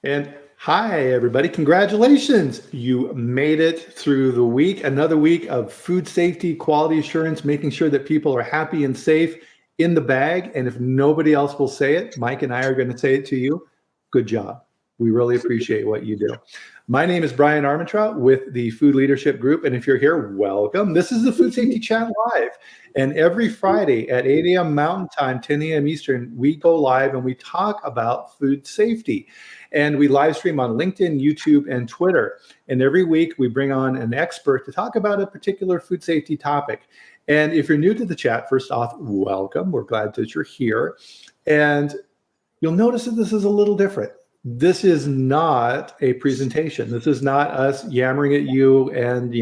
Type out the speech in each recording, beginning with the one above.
And hi, everybody. Congratulations. You made it through the week. Another week of food safety, quality assurance, making sure that people are happy and safe in the bag. And if nobody else will say it, Mike and I are going to say it to you. Good job. We really appreciate what you do. My name is Bryan Armentrout with the Food Leadership Group. And if you're here, welcome. This is the Food Safety Chat Live. And every Friday at 8 a.m. Mountain Time, 10 a.m. Eastern, we go live and we talk about food safety. And we live stream on LinkedIn, YouTube, and Twitter. And every week we bring on an expert to talk about a particular food safety topic. And if you're new to the chat, first off, welcome. We're glad that you're here. And you'll notice that this is a little different. This is not a presentation. This is not us yammering at you and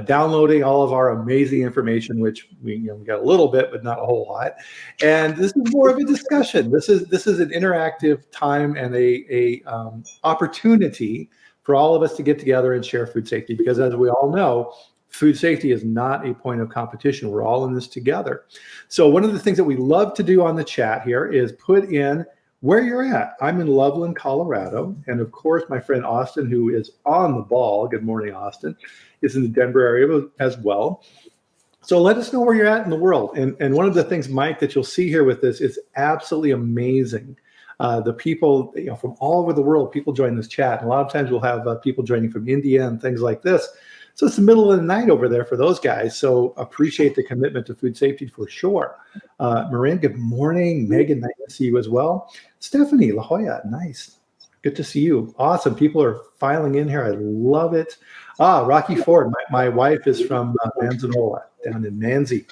downloading all of our amazing information, which we got a little bit, but not a whole lot. And this is more of a discussion. This is an interactive time and a opportunity for all of us to get together and share food safety. Because as we all know, food safety is not a point of competition. We're all in this together. So one of the things that we love to do on the chat here is put in where you're at. I'm in Loveland, Colorado. And of course, my friend Austin, who is on the ball, good morning, Austin, is in the Denver area as well. So let us know where you're at in the world. And one of the things, Mike, that you'll see here with this is absolutely amazing. The people from all over the world, people join this chat. And a lot of times we'll have people joining from India and things like this. So it's the middle of the night over there for those guys. So appreciate the commitment to food safety for sure. Marin, good morning. Megan, nice to see you as well. Stephanie La Jolla, nice. Good to see you. Awesome. People are filing in here. I love it. Rocky Ford, my wife is from Manzanola down in Manzi.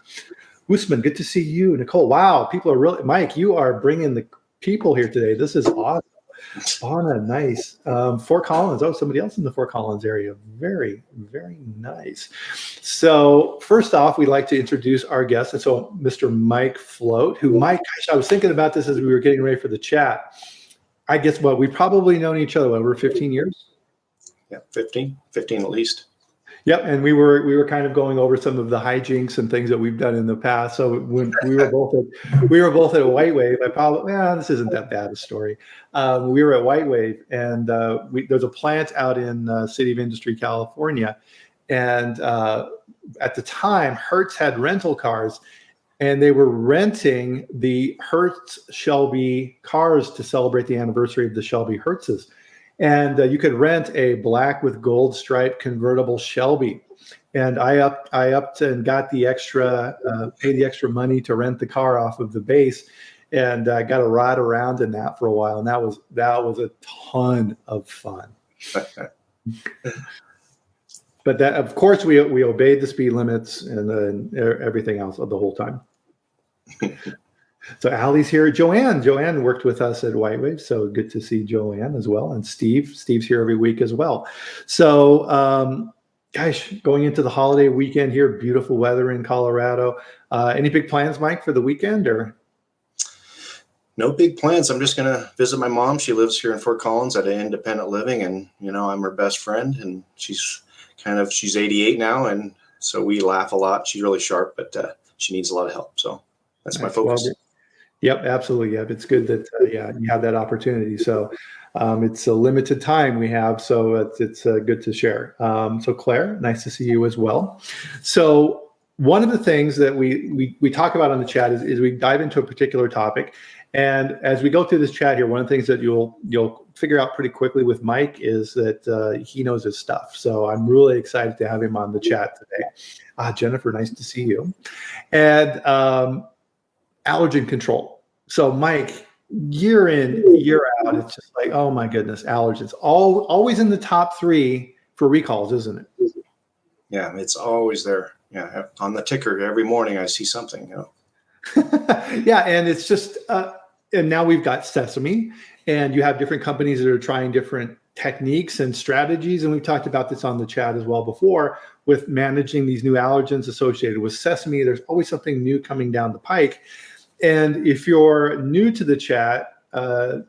Usman, good to see you. Nicole, wow. People are really, Mike, you are bringing the people here today. This is awesome. Anna, nice. Fort Collins. Oh, somebody else in the Fort Collins area. Very, very nice. So first off, we'd like to introduce our guest. And so Mr. Mike Flot, who Mike, gosh, I was thinking about this as we were getting ready for the chat. I guess what, we've probably known each other over 15 years? Yeah, 15 at least. Yep, and we were kind of going over some of the hijinks and things that we've done in the past. So when we were both at White Wave, I probably this isn't that bad a story. We were at White Wave, and there's a plant out in City of Industry, California, and at the time, Hertz had rental cars, and they were renting the Hertz Shelby cars to celebrate the anniversary of the Shelby Hertzes. And you could rent a black with gold stripe convertible Shelby. And I upped and got the extra, paid the extra money to rent the car off of the base, and got to ride around in that for a while. And that was a ton of fun. But that, of course, we obeyed the speed limits and everything else the whole time. So Allie's here. Joanne worked with us at White Wave, so good to see Joanne as well. And Steve's here every week as well. So, gosh, going into the holiday weekend here, beautiful weather in Colorado. Any big plans, Mike, for the weekend or? No big plans. I'm just going to visit my mom. She lives here in Fort Collins at an independent living, and I'm her best friend, and she's 88 now, and so we laugh a lot. She's really sharp, but she needs a lot of help. So that's my focus. Well, yep, absolutely. Yep. It's good that you have that opportunity. So it's a limited time we have, so it's good to share. So Claire, nice to see you as well. So one of the things that we talk about on the chat is we dive into a particular topic. And as we go through this chat here, one of the things that you'll figure out pretty quickly with Mike is that he knows his stuff. So I'm really excited to have him on the chat today. Jennifer, nice to see you. And allergen control. So Mike, year in, year out, it's just like, oh my goodness, allergens. Always in the top 3 for recalls, isn't it? Yeah, it's always there. Yeah, on the ticker every morning I see something, Yeah, and it's just, and now we've got sesame, and you have different companies that are trying different techniques and strategies, and we've talked about this on the chat as well before, with managing these new allergens associated with sesame. There's always something new coming down the pike. And if you're new to the chat,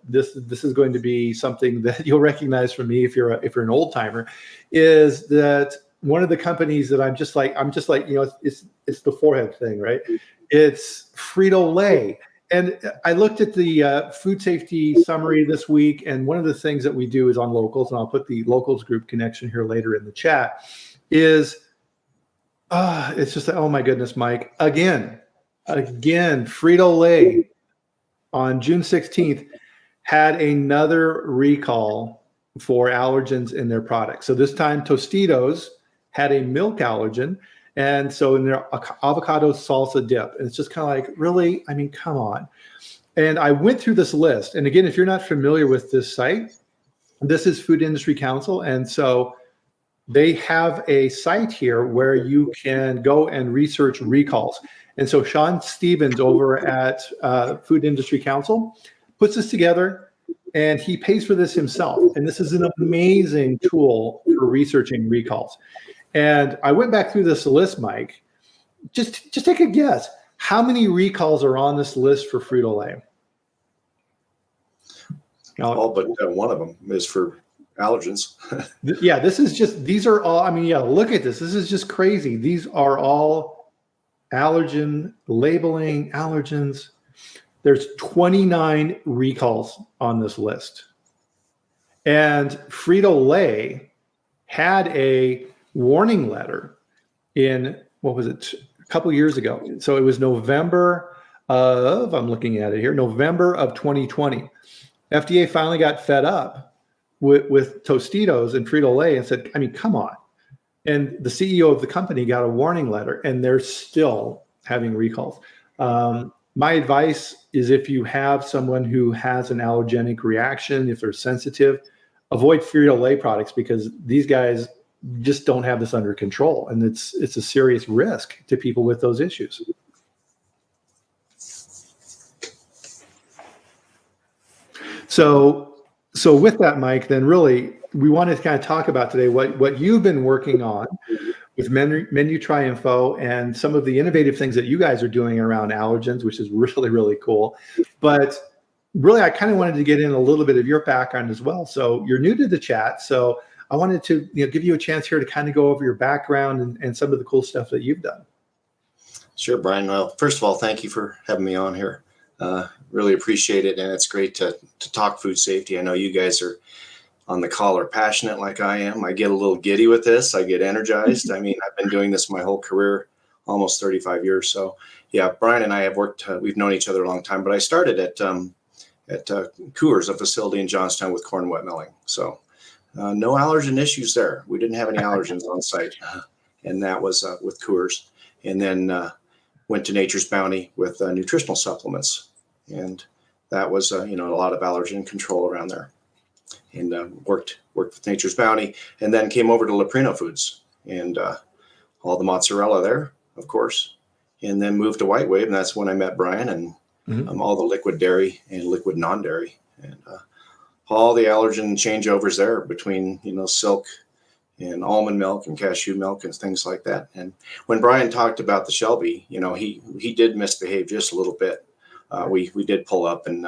this is going to be something that you'll recognize from me if you're an old timer, is that one of the companies that I'm just like it's the forehead thing, right? It's Frito-Lay. And I looked at the food safety summary this week, and one of the things that we do is on locals, and I'll put the locals group connection here later in the chat, is it's just, oh my goodness, Mike, again, Frito-Lay on June 16th had another recall for allergens in their products. So this time Tostitos had a milk allergen. And so in their avocado salsa dip, and it's just kind of like, really? I mean, come on. And I went through this list. And again, if you're not familiar with this site, this is Food Industry Council. And so they have a site here where you can go and research recalls. And so Sean Stevens over at Food Industry Council puts this together, and he pays for this himself. And this is an amazing tool for researching recalls. And I went back through this list, Mike. Just take a guess. How many recalls are on this list for Frito-Lay? All but one of them is for allergens. Yeah, these are all, I mean, yeah, look at this. This is just crazy. These are all allergen labeling, allergens. There's 29 recalls on this list. And Frito-Lay had a warning letter in, what was it, a couple years ago. So it was November of 2020. FDA finally got fed up with Tostitos and Frito-Lay and said, I mean, come on. And the CEO of the company got a warning letter, and they're still having recalls. My advice is, if you have someone who has an allergenic reaction, if they're sensitive, avoid Frito-Lay products, because these guys just don't have this under control. And it's a serious risk to people with those issues. So with that, Mike, then really we want to kind of talk about today what you've been working on with Menu Try Info and some of the innovative things that you guys are doing around allergens, which is really, really cool. But really, I kind of wanted to get in a little bit of your background as well. So you're new to the chat, so I wanted to give you a chance here to kind of go over your background and some of the cool stuff that you've done. Sure, Brian. Well, first of all, thank you for having me on here. Really appreciate it, and it's great to talk food safety. I know you guys are on the call are passionate like I am. I get a little giddy with this. I get energized. I mean, I've been doing this my whole career, almost 35 years. So yeah, Brian and I have worked, we've known each other a long time, but I started at Coors, a facility in Johnstown with corn wet milling. So no allergen issues there. We didn't have any allergens on site, and that was with Coors. And then went to Nature's Bounty with nutritional supplements. And that was, a lot of allergen control around there. And worked with Nature's Bounty, and then came over to Leprino Foods and all the mozzarella there, of course, and then moved to White Wave, and that's when I met Brian, and all the liquid dairy and liquid non-dairy, and all the allergen changeovers there between silk and almond milk and cashew milk and things like that. And when Brian talked about the Shelby, he did misbehave just a little bit. We did pull up, and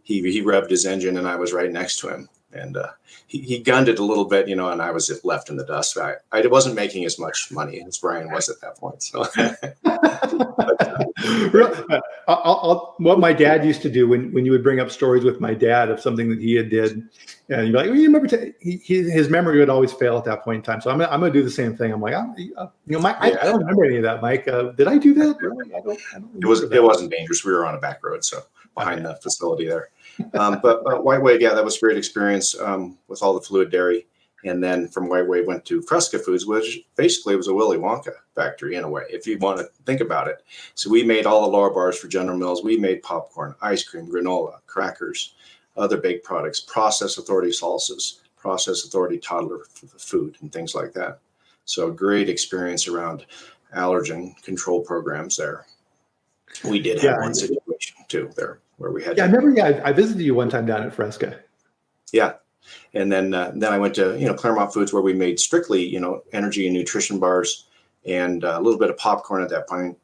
he revved his engine, and I was right next to him. And he gunned it a little bit, and I was left in the dust. I wasn't making as much money as Brian was at that point. So, what my dad used to do when you would bring up stories with my dad of something that he had did, and you'd be like, well, you remember? His memory would always fail at that point in time. So I'm gonna do the same thing. I'm like, I don't remember any of that, Mike. Did I do that? Really? I don't. It wasn't dangerous. We were on a back road, so behind the facility there. But White Wave, yeah, that was a great experience with all the fluid dairy. And then from White Wave went to Fresca Foods, which basically was a Willy Wonka factory in a way, if you want to think about it. So we made all the lower bars for General Mills. We made popcorn, ice cream, granola, crackers, other baked products, process authority salsas, process authority toddler food, and things like that. So great experience around allergen control programs there. We did have one situation too there where we had. Yeah, I remember. Yeah, I visited you one time down at Fresca. Yeah, and then I went to Claremont Foods, where we made strictly energy and nutrition bars and a little bit of popcorn at that point,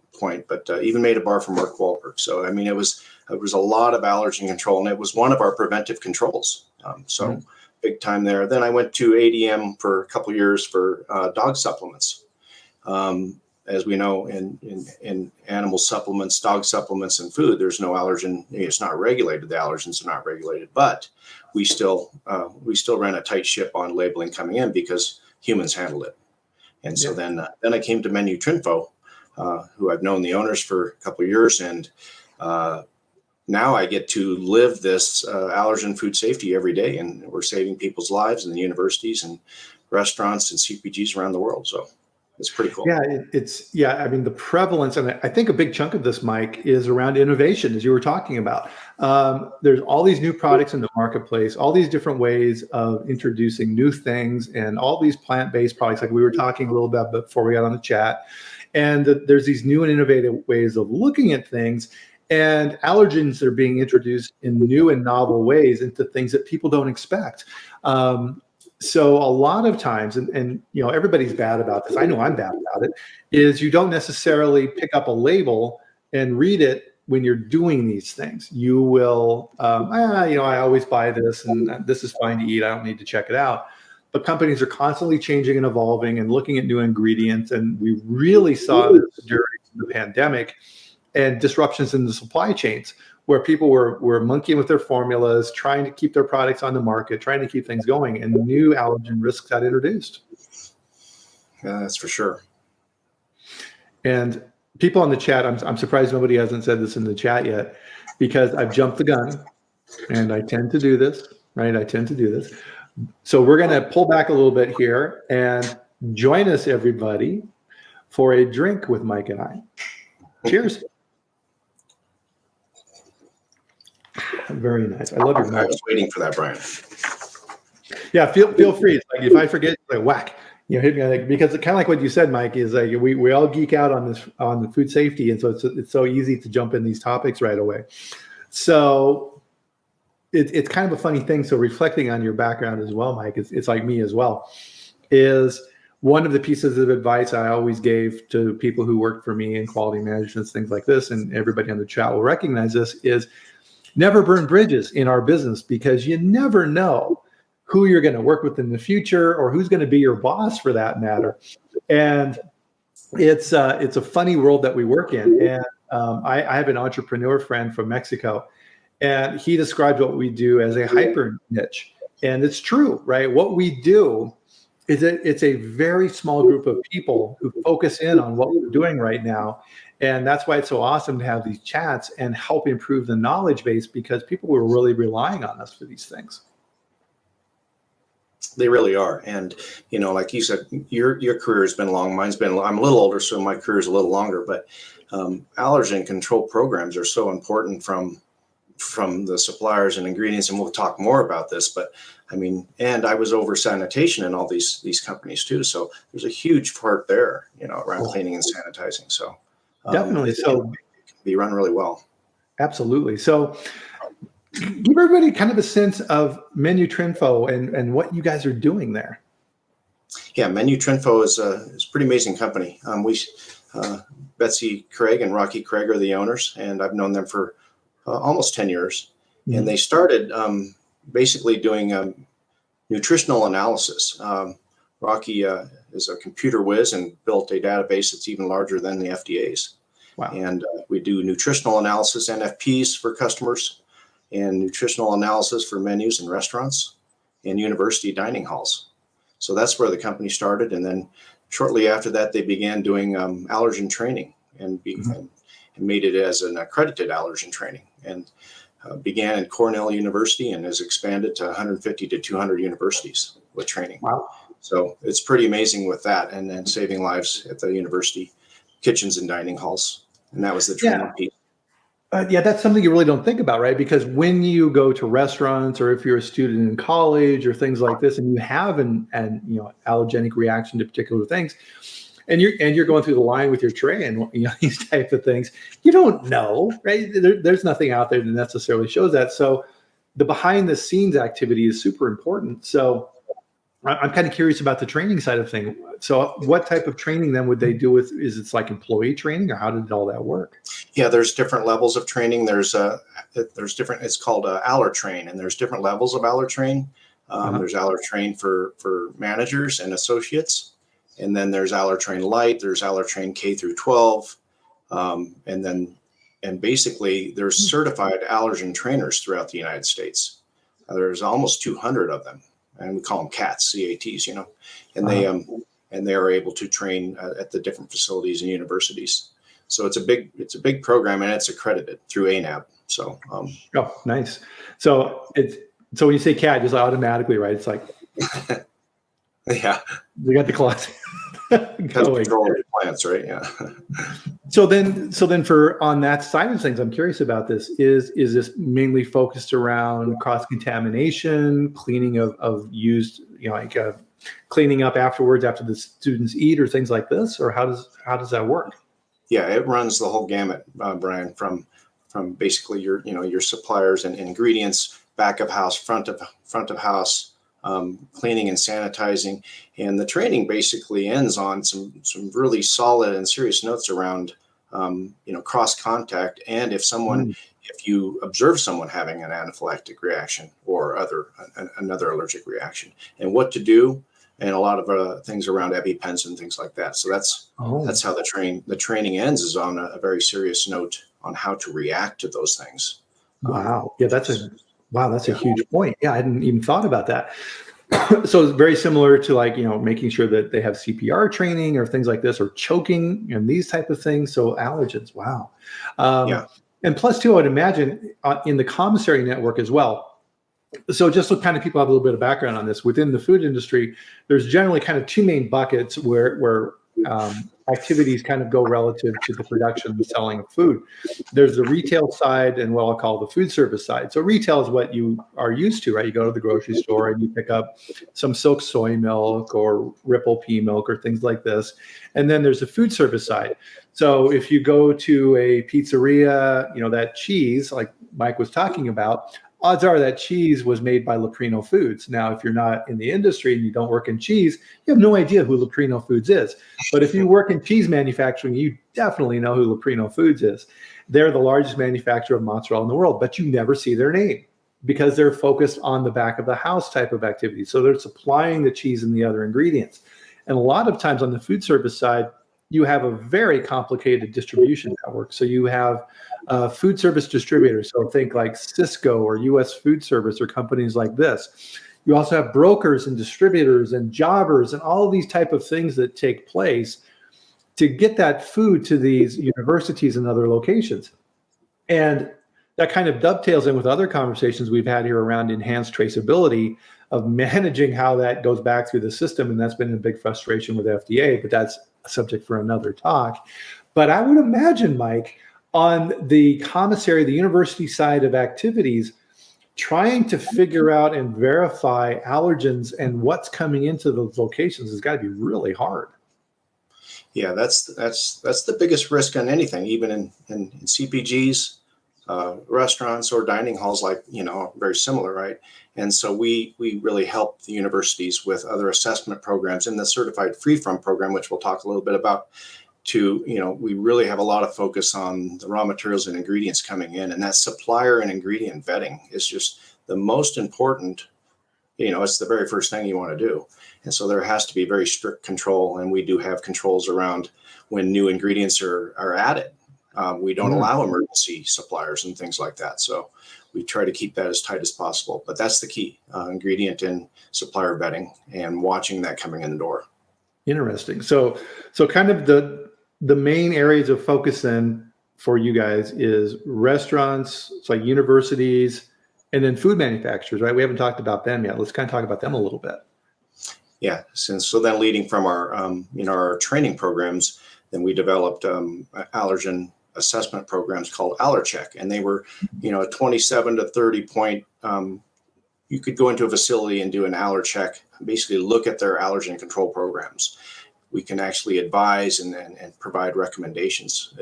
but even made a bar for Mark Wahlberg. So I mean, it was a lot of allergen control, and it was one of our preventive controls. Big time there. Then I went to ADM for a couple of years for dog supplements. as we know, in animal supplements, dog supplements, and food, there's no allergen. It's not regulated. The allergens are not regulated, but we still ran a tight ship on labeling coming in because humans handled it. And so then I came to Menu Trinfo, who I've known the owners for a couple of years, and now I get to live this allergen food safety every day, and we're saving people's lives in the universities and restaurants and CPGs around the world. So it's pretty cool. Yeah, I mean, the prevalence, and I think a big chunk of this, Mike, is around innovation, as you were talking about. There's all these new products in the marketplace, all these different ways of introducing new things, and all these plant-based products, like we were talking a little bit before we got on the chat. And there's these new and innovative ways of looking at things, and allergens are being introduced in new and novel ways into things that people don't expect. So a lot of times, and everybody's bad about this, I know I'm bad about it, is you don't necessarily pick up a label and read it when you're doing these things. You will, I always buy this, and this is fine to eat, I don't need to check it out. But companies are constantly changing and evolving and looking at new ingredients. And we really saw this during the pandemic and disruptions in the supply chains, where people were monkeying with their formulas, trying to keep their products on the market, trying to keep things going, and new allergen risks got introduced. Yeah, that's for sure. And people on the chat, I'm surprised nobody hasn't said this in the chat yet, because I've jumped the gun, and I tend to do this, right? I tend to do this. So we're going to pull back a little bit here and join us, everybody, for a drink with Mike and I. Cheers. Very nice. I love your. I was waiting for that, Bryan. Yeah, feel free. It's like if I forget, like whack, hit me, because it's kind of like what you said, Mike. Is like we all geek out on the food safety, and so it's so easy to jump in these topics right away. So it's kind of a funny thing. So reflecting on your background as well, Mike, it's like me as well. Is one of the pieces of advice I always gave to people who worked for me in quality management, things like this, and everybody on the chat will recognize this, is never burn bridges in our business, because you never know who you're going to work with in the future, or who's going to be your boss for that matter. And it's a funny world that we work in. And I have an entrepreneur friend from Mexico, and he describes what we do as a hyper niche. And it's true, right? What we do is it's a very small group of people who focus in on what we're doing right now. And that's why it's so awesome to have these chats and help improve the knowledge base, because people were really relying on us for these things. They really are. And, like you said, your career has been long. Mine's been, I'm a little older, so my career is a little longer, but allergen control programs are so important from the suppliers and ingredients. And we'll talk more about this, but and I was over sanitation in all these companies too. So there's a huge part there, around cleaning and sanitizing. So definitely. It can be run really well. Absolutely. So give everybody kind of a sense of Menu Trinfo and what you guys are doing there. Yeah, Menu Trinfo is a pretty amazing company. Betsy Craig and Rocky Craig are the owners, and I've known them for almost 10 years. Mm-hmm. And they started basically doing nutritional analysis. Rocky is a computer whiz and built a database that's even larger than the FDA's. Wow. And we do nutritional analysis, NFPs for customers, and nutritional analysis for menus and restaurants and university dining halls. So that's where the company started. And then shortly after that, they began doing allergen training and made it as an accredited allergen training, and began in Cornell University and has expanded to 150 to 200 universities with training. Wow. So it's pretty amazing with that, and then saving lives at the university kitchens and dining halls. And that was the training piece. Yeah, that's something you really don't think about, right? Because when you go to restaurants, or if you're a student in college or things like this, and you have an allergenic reaction to particular things, and you're going through the line with your tray and these type of things, you don't know, right? There's nothing out there that necessarily shows that. So the behind the scenes activity is super important. So I'm kind of curious about the training side of things. So what type of training then would they do with, is it like employee training, or how did all that work? Yeah, there's different levels of training. There's different, it's called Allertrain, and there's different levels of Allertrain. There's Allertrain for managers and associates. And then there's Allertrain Light, there's Allertrain K through 12. And basically there's certified allergen trainers throughout the United States. There's almost 200 of them, and we call them CATs, CATs, and they are able to train at the different facilities and universities. So it's a big program, and it's accredited through ANAB. So, oh, nice. So when you say CAT, just automatically, right? It's like, yeah, we got the class. Control of plants, right? Yeah. So then for on that side of things, I'm curious about this. Is this mainly focused around cross-contamination, cleaning of used, cleaning up afterwards after the students eat, or things like this, or how does that work? Yeah, it runs the whole gamut, Brian, from basically your suppliers and ingredients, back of house, front of house, cleaning and sanitizing, and the training basically ends on some really solid and serious notes around cross contact, and if you observe someone having an anaphylactic reaction or another allergic reaction, and what to do, and a lot of things around EpiPens and things like that. So that's how the training ends, is on a very serious note on how to react to those things. Wow. Yeah, that's a huge point. Yeah, I hadn't even thought about that. So it's very similar to making sure that they have CPR training or things like this, or choking and these type of things. So allergens. Wow. And plus too, I would imagine in the commissary network as well. So just so kind of people have a little bit of background on this, within the food industry, there's generally kind of two main buckets where activities kind of go relative to the production and selling of food. There's the retail side and what I'll call the food service side. So retail is what you are used to, right? You go to the grocery store and you pick up some Silk soy milk or Ripple pea milk or things like this. And then there's the food service side. So if you go to a pizzeria, that cheese, like Mike was talking about, odds are that cheese was made by Leprino Foods. Now, if you're not in the industry and you don't work in cheese, you have no idea who Leprino Foods is. But if you work in cheese manufacturing, you definitely know who Leprino Foods is. They're the largest manufacturer of mozzarella in the world, but you never see their name because they're focused on the back of the house type of activity. So they're supplying the cheese and the other ingredients. And a lot of times on the food service side, you have a very complicated distribution network. So you have food service distributors. So think like Cisco or US Food Service or companies like this. You also have brokers and distributors and jobbers and all of these type of things that take place to get that food to these universities and other locations. And that kind of dovetails in with other conversations we've had here around enhanced traceability of managing how that goes back through the system. And that's been a big frustration with FDA, but that's a subject for another talk. But I would imagine, Mike, on the commissary, the university side of activities, trying to figure out and verify allergens and what's coming into those locations has got to be really hard. Yeah, that's the biggest risk on anything, even in CPGs, restaurants or dining halls, very similar, right? And so we really help the universities with other assessment programs in the certified free from program, which we'll talk a little bit about. We really have a lot of focus on the raw materials and ingredients coming in, and that supplier and ingredient vetting is just the most important. It's the very first thing you want to do. And so there has to be very strict control, and we do have controls around when new ingredients are added. We don't allow emergency suppliers and things like that. So we try to keep that as tight as possible. But that's the key, ingredient and supplier vetting and watching that coming in the door. Interesting. So kind of the main areas of focus then for you guys is restaurants, it's like universities, and then food manufacturers, right? We haven't talked about them yet. Let's kind of talk about them a little bit. Yeah. So then leading from our training programs, then we developed allergen assessment programs called AllerCheck, and they were, 27 to 30 point. You could go into a facility and do an AllerCheck, basically look at their allergen control programs. We can actually advise and provide recommendations.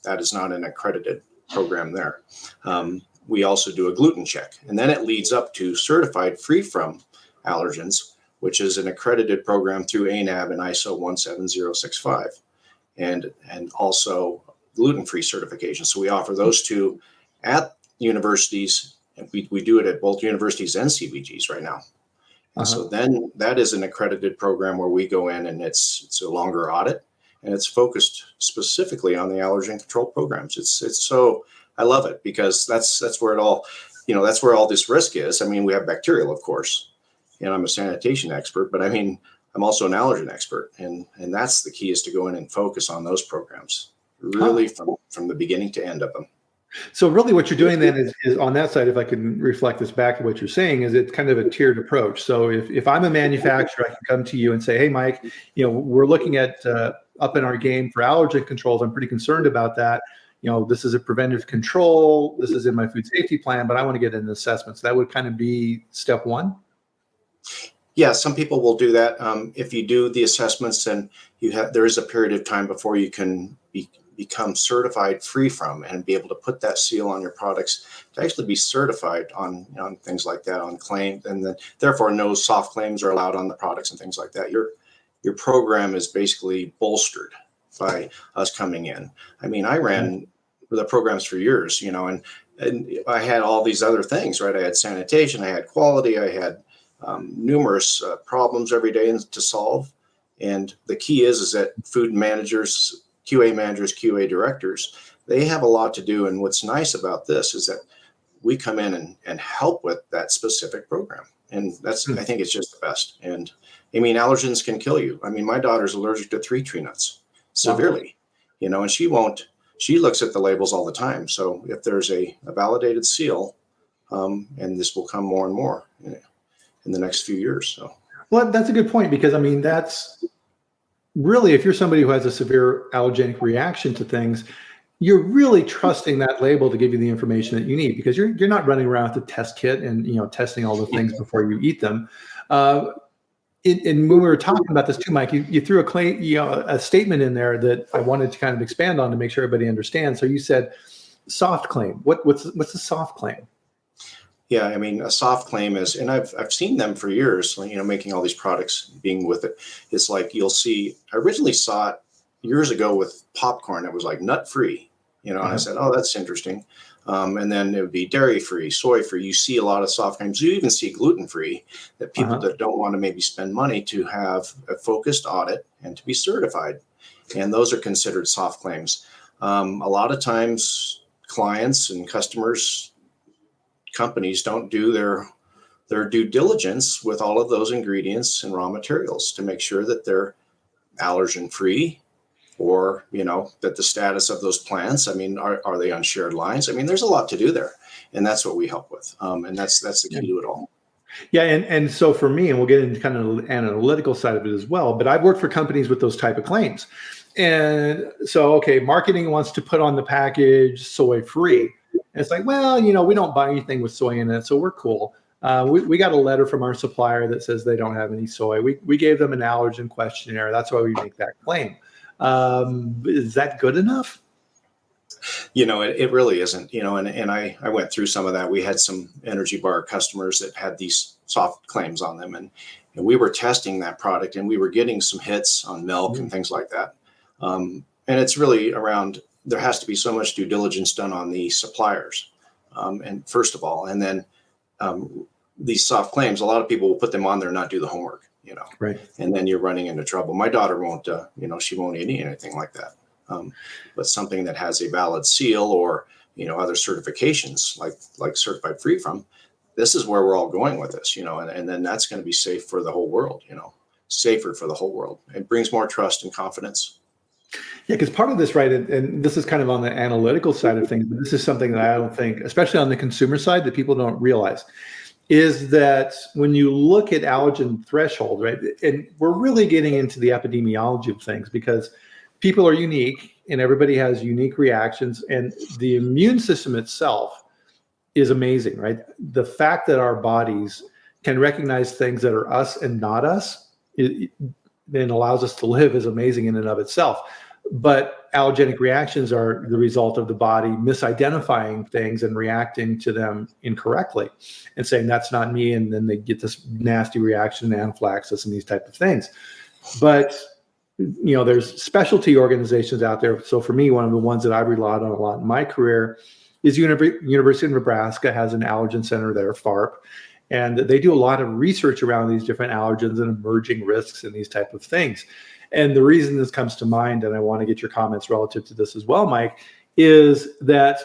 That is not an accredited program there. We also do a gluten check, and then it leads up to certified free from allergens, which is an accredited program through ANAB and ISO 17065, and also gluten-free certification. So we offer those two at universities, and we do it at both universities and CPGs right now. And so then that is an accredited program where we go in, and it's a longer audit, and it's focused specifically on the allergen control programs. It's so, I love it, because that's where it all, that's where all this risk is. I mean, we have bacterial, of course, and I'm a sanitation expert, but I mean, I'm also an allergen expert, and that's the key, is to go in and focus on those programs, really from the beginning to end of them. So really what you're doing then is on that side, if I can reflect this back to what you're saying, is it's kind of a tiered approach. So if I'm a manufacturer, I can come to you and say, hey, Mike, we're looking at up in our game for allergen controls. I'm pretty concerned about that. This is a preventive control. This is in my food safety plan, but I want to get an assessment. So that would kind of be step one. Yeah, some people will do that. If you do the assessments, then there is a period of time before you can become certified free from and be able to put that seal on your products, to actually be certified on things like that, on claim, and then therefore no soft claims are allowed on the products and things like that. Your program is basically bolstered by us coming in. I mean, I ran the programs for years, and I had all these other things, right? I had sanitation, I had quality, I had numerous problems every day to solve. And the key is that food managers, QA managers, QA directors, they have a lot to do. And what's nice about this is that we come in and help with that specific program. And I think it's just the best. And I mean, allergens can kill you. I mean, my daughter's allergic to 3 tree nuts severely, and she looks at the labels all the time. So if there's a validated seal, and this will come more and more in the next few years. So, well, that's a good point, because I mean, that's really, if you're somebody who has a severe allergenic reaction to things, you're really trusting that label to give you the information that you need, because you're not running around with a test kit and testing all the things before you eat them. And when we were talking about this too, Mike, you threw a statement in there that I wanted to kind of expand on to make sure everybody understands. So you said soft claim. What's a soft claim? Yeah, I mean, a soft claim is, and I've seen them for years, making all these products, being with it. It's like, you'll see, I originally saw it years ago with popcorn. It was like nut free, and I said, oh, that's interesting. And then it would be dairy free, soy free. You see a lot of soft claims. You even see gluten free, that people that don't want to maybe spend money to have a focused audit and to be certified. And those are considered soft claims. A lot of times clients and customers, companies don't do their due diligence with all of those ingredients and raw materials to make sure that they're allergen free, or that the status of those plants, I mean, are they on shared lines? I mean, there's a lot to do there, and that's what we help with, and that's the key to it all. Yeah, and so for me, and we'll get into kind of the analytical side of it as well, but I've worked for companies with those type of claims. And so, okay, marketing wants to put on the package soy free. And it's like, well, we don't buy anything with soy in it, so we're cool. We got a letter from our supplier that says they don't have any soy. We gave them an allergen questionnaire. That's why we make that claim. Is that good enough? It really isn't, and I went through some of that. We had some energy bar customers that had these soft claims on them, and we were testing that product, and we were getting some hits on milk and things like that. And it's really around, there has to be so much due diligence done on the suppliers. And first of all, and then these soft claims, a lot of people will put them on there and not do the homework, right. And then you're running into trouble. My daughter won't, she won't eat anything like that. But something that has a valid seal, or, other certifications like certified free from, this is where we're all going with this, and then that's going to be safe for the whole world, safer for the whole world. It brings more trust and confidence. Yeah, because part of this, right, and this is kind of on the analytical side of things, but this is something that I don't think, especially on the consumer side, that people don't realize, is that when you look at allergen threshold, right, and we're really getting into the epidemiology of things, because people are unique and everybody has unique reactions, and the immune system itself is amazing, right? The fact that our bodies can recognize things that are us and not us, it then allows us to live, is amazing in and of itself. But allergenic reactions are the result of the body misidentifying things and reacting to them incorrectly and saying, that's not me. And then they get this nasty reaction, anaphylaxis, and these type of things. But, there's specialty organizations out there. So for me, one of the ones that I've relied on a lot in my career is University of Nebraska has an allergen center there, FARP. And they do a lot of research around these different allergens and emerging risks and these type of things. And the reason this comes to mind, and I want to get your comments relative to this as well, Mike, is that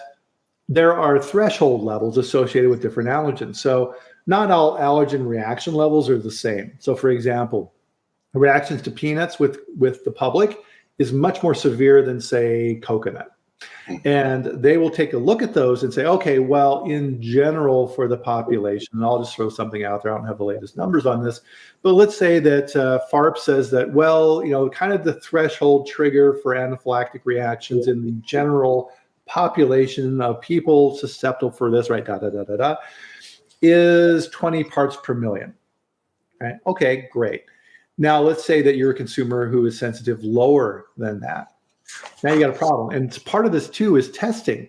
there are threshold levels associated with different allergens. So not all allergen reaction levels are the same. So for example, reactions to peanuts with the public is much more severe than, say, coconut. And they will take a look at those and say, okay, well, in general for the population, and I'll just throw something out there. I don't have the latest numbers on this, but let's say that FARP says that, well, kind of the threshold trigger for anaphylactic reactions in the general population of people susceptible for this, right, is 20 parts per million. Right? Okay, great. Now let's say that you're a consumer who is sensitive lower than that. Now you got a problem. And part of this too is testing.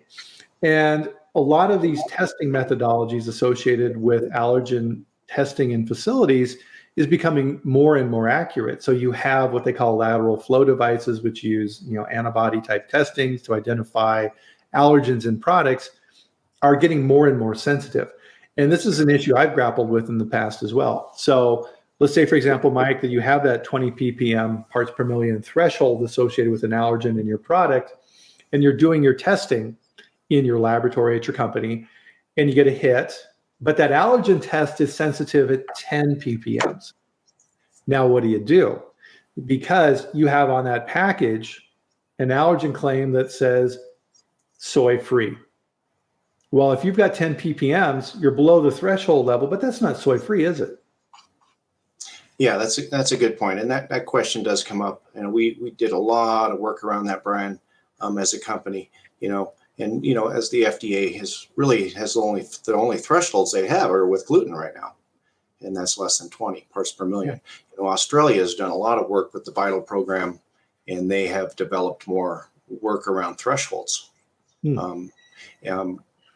And a lot of these testing methodologies associated with allergen testing in facilities is becoming more and more accurate. So you have what they call lateral flow devices, which use antibody type testings to identify allergens in products, are getting more and more sensitive. And this is an issue I've grappled with in the past as well. So let's say, for example, Mike, that you have that 20 ppm parts per million threshold associated with an allergen in your product, and you're doing your testing in your laboratory at your company, and you get a hit, but that allergen test is sensitive at 10 ppms. Now, what do? Because you have on that package an allergen claim that says soy-free. Well, if you've got 10 ppms, you're below the threshold level, but that's not soy-free, is it? Yeah, that's a good point. And that question does come up. And we did a lot of work around that, Bryan, as a company, as the FDA has the only thresholds they have are with gluten right now. And that's less than 20 parts per million. Yeah. Australia has done a lot of work with the VITAL program, and they have developed more work around thresholds.